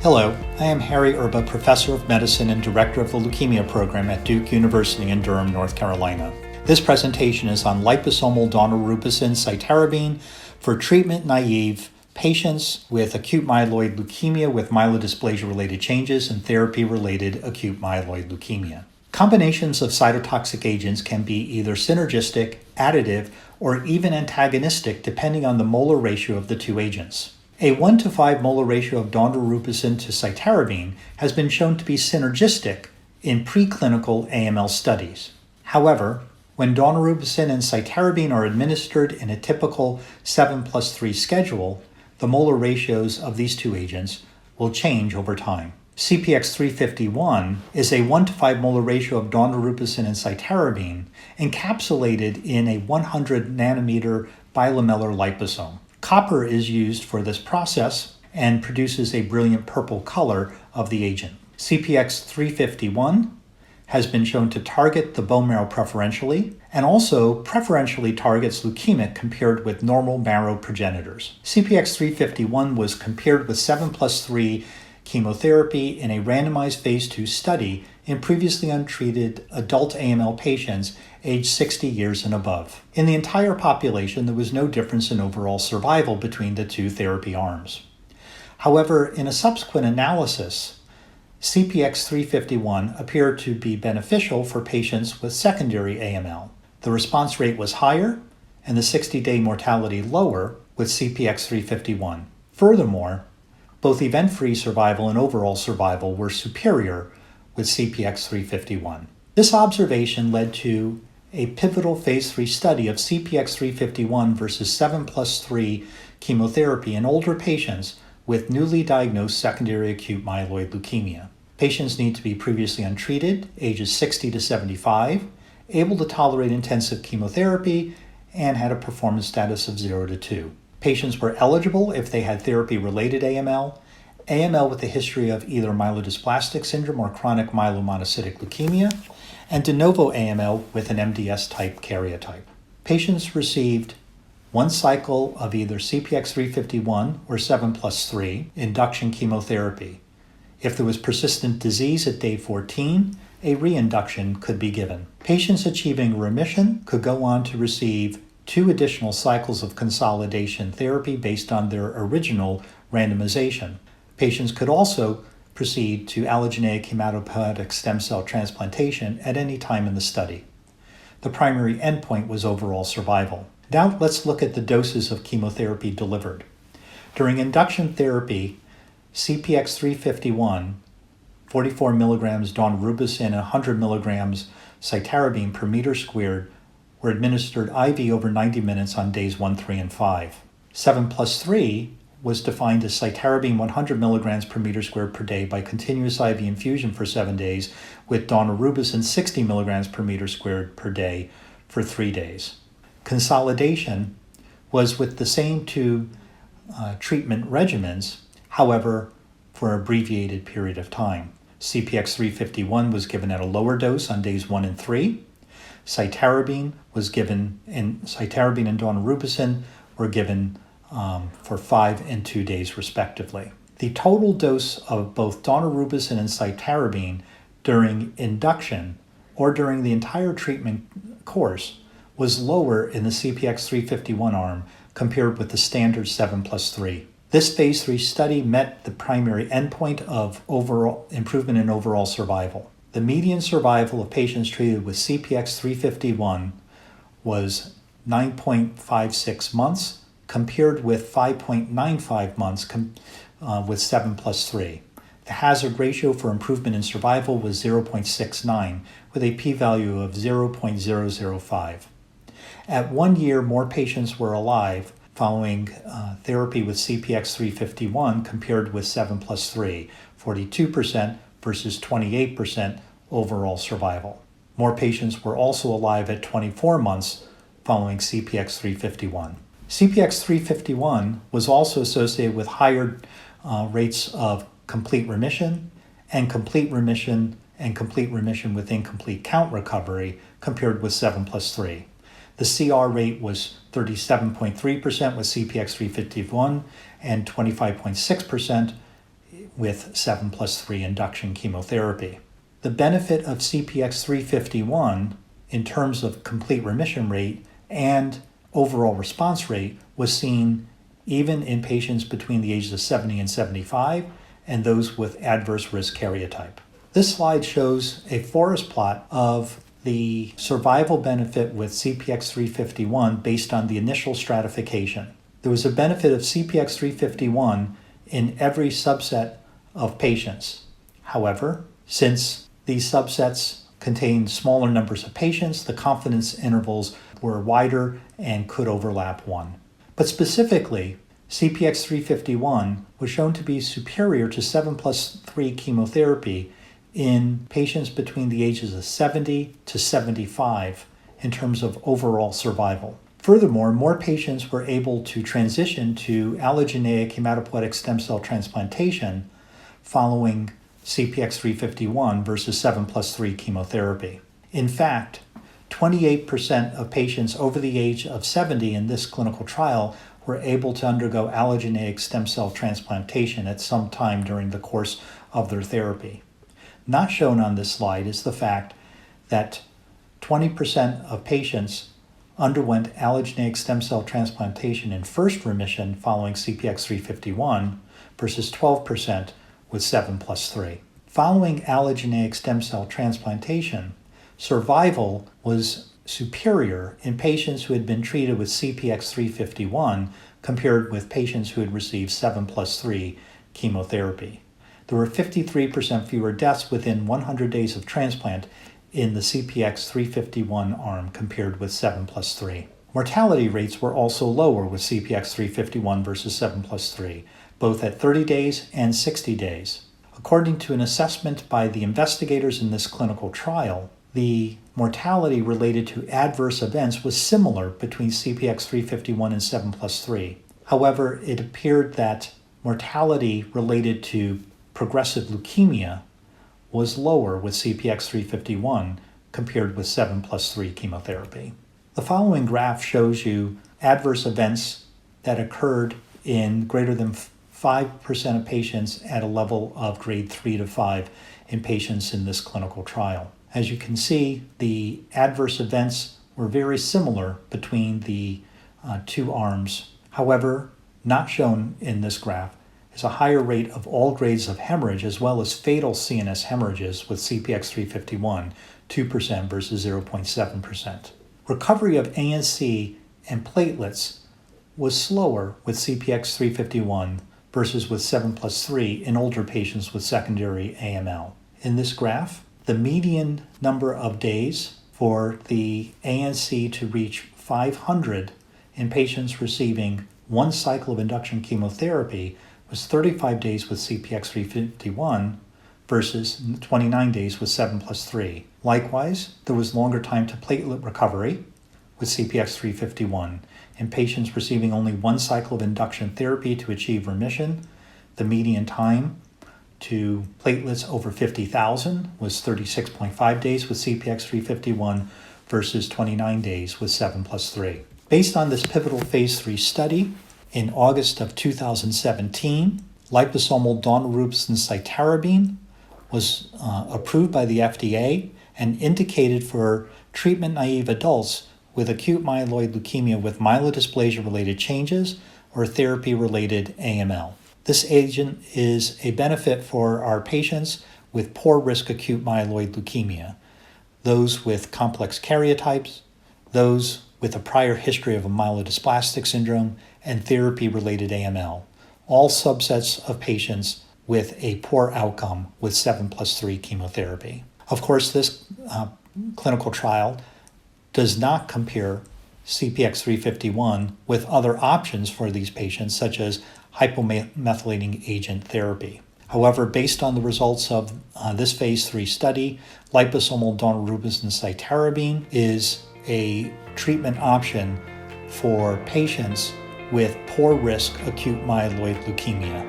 Hello, I am Harry Erba, Professor of Medicine and Director of the Leukemia Program at Duke University in Durham, North Carolina. This presentation is on liposomal Daunorubicin Cytarabine for treatment-naive patients with acute myeloid leukemia with myelodysplasia-related changes and therapy-related acute myeloid leukemia. Combinations of cytotoxic agents can be either synergistic, additive, or even antagonistic depending on the molar ratio of the two agents. A 1 to 5 molar ratio of Daunorubicin to Cytarabine has been shown to be synergistic in preclinical AML studies. However, when Daunorubicin and Cytarabine are administered in a typical 7+3 schedule, the molar ratios of these two agents will change over time. CPX-351 is a 1 to 5 molar ratio of Daunorubicin and Cytarabine encapsulated in a 100 nanometer bilamellar liposome. Copper is used for this process and produces a brilliant purple color of the agent. CPX-351 has been shown to target the bone marrow preferentially and also preferentially targets leukemic compared with normal marrow progenitors. CPX-351 was compared with 7+3 chemotherapy in a randomized phase 2 study in previously untreated adult AML patients aged 60 years and above. In the entire population, there was no difference in overall survival between the two therapy arms. However, in a subsequent analysis, CPX-351 appeared to be beneficial for patients with secondary AML. The response rate was higher and the 60-day mortality lower with CPX-351. Furthermore, both event-free survival and overall survival were superior with CPX-351. This observation led to a pivotal phase 3 study of CPX-351 versus 7+3 chemotherapy in older patients with newly diagnosed secondary acute myeloid leukemia. Patients need to be previously untreated, ages 60 to 75, able to tolerate intensive chemotherapy, and had a performance status of 0 to 2. Patients were eligible if they had therapy-related AML, AML with a history of either myelodysplastic syndrome or chronic myelomonocytic leukemia, and de novo AML with an MDS-type karyotype. Patients received one cycle of either CPX-351 or 7+3 induction chemotherapy. If there was persistent disease at day 14, a reinduction could be given. Patients achieving remission could go on to receive 2 additional cycles of consolidation therapy based on their original randomization. Patients could also proceed to allogeneic hematopoietic stem cell transplantation at any time in the study. The primary endpoint was overall survival. Now let's look at the doses of chemotherapy delivered. During induction therapy, CPX-351, 44 milligrams Daunorubicin, and 100 milligrams Cytarabine per meter squared were administered IV over 90 minutes on days 1, 3, and 5. 7+3 was defined as Cytarabine 100 milligrams per meter squared per day by continuous IV infusion for 7 days with Daunorubicin 60 milligrams per meter squared per day for 3 days. Consolidation was with the same 2 treatment regimens, however, for an abbreviated period of time. CPX-351 was given at a lower dose on days 1 and 3. Cytarabine was given, and Cytarabine and Daunorubicin were given for 5 and 2 days respectively. The total dose of both Daunorubicin and Cytarabine during induction or during the entire treatment course was lower in the CPX-351 arm compared with the standard 7+3. This phase 3 study met the primary endpoint of overall improvement in overall survival. The median survival of patients treated with CPX-351 was 9.56 months, compared with 5.95 months with 7+3. The hazard ratio for improvement in survival was 0.69, with a p-value of 0.005. At 1 year, more patients were alive following therapy with CPX-351 compared with 7+3, 42% versus 28% overall survival. More patients were also alive at 24 months following CPX-351. CPX-351 was also associated with higher rates of complete remission and complete remission with incomplete count recovery compared with 7+3. The CR rate was 37.3% with CPX-351 and 25.6% with 7+3 induction chemotherapy. The benefit of CPX-351 in terms of complete remission rate and overall response rate was seen even in patients between the ages of 70 and 75 and those with adverse risk karyotype. This slide shows a forest plot of the survival benefit with CPX-351 based on the initial stratification. There was a benefit of CPX-351 in every subset of patients. However, since these subsets contained smaller numbers of patients, the confidence intervals were wider and could overlap one. But specifically, CPX-351 was shown to be superior to 7+3 chemotherapy in patients between the ages of 70 to 75 in terms of overall survival. Furthermore, more patients were able to transition to allogeneic hematopoietic stem cell transplantation following CPX-351 versus 7+3 chemotherapy. In fact, 28% of patients over the age of 70 in this clinical trial were able to undergo allogeneic stem cell transplantation at some time during the course of their therapy. Not shown on this slide is the fact that 20% of patients underwent allogeneic stem cell transplantation in first remission following CPX-351 versus 12% with 7+3. Following allogeneic stem cell transplantation, survival was superior in patients who had been treated with CPX-351 compared with patients who had received 7+3 chemotherapy. There were 53% fewer deaths within 100 days of transplant in the CPX-351 arm compared with 7+3. Mortality rates were also lower with CPX-351 versus 7+3, both at 30 days and 60 days. According to an assessment by the investigators in this clinical trial, the mortality related to adverse events was similar between CPX-351 and 7+3. However, it appeared that mortality related to progressive leukemia was lower with CPX-351 compared with 7+3 chemotherapy. The following graph shows you adverse events that occurred in greater than 5% of patients at a level of grade 3 to 5 in patients in this clinical trial. As you can see, the adverse events were very similar between the two arms. However, not shown in this graph is a higher rate of all grades of hemorrhage as well as fatal CNS hemorrhages with CPX-351, 2% versus 0.7%. Recovery of ANC and platelets was slower with CPX-351 versus with 7+3 in older patients with secondary AML. In this graph, the median number of days for the ANC to reach 500 in patients receiving one cycle of induction chemotherapy was 35 days with CPX-351 versus 29 days with 7+3. Likewise, there was longer time to platelet recovery with CPX-351 in patients receiving only one cycle of induction therapy to achieve remission. The median time to platelets over 50,000 was 36.5 days with CPX-351 versus 29 days with 7+3. Based on this pivotal phase 3 study, in August of 2017, liposomal Daunorubicin Cytarabine was approved by the FDA and indicated for treatment-naive adults with acute myeloid leukemia with myelodysplasia-related changes or therapy-related AML. This agent is a benefit for our patients with poor-risk acute myeloid leukemia, those with complex karyotypes, those with a prior history of a myelodysplastic syndrome, and therapy-related AML, all subsets of patients with a poor outcome with 7+3 chemotherapy. Of course, this clinical trial does not compare CPX-351 with other options for these patients, such as hypomethylating agent therapy. However, based on the results of this phase 3 study, liposomal Daunorubicin Cytarabine is a treatment option for patients with poor risk acute myeloid leukemia.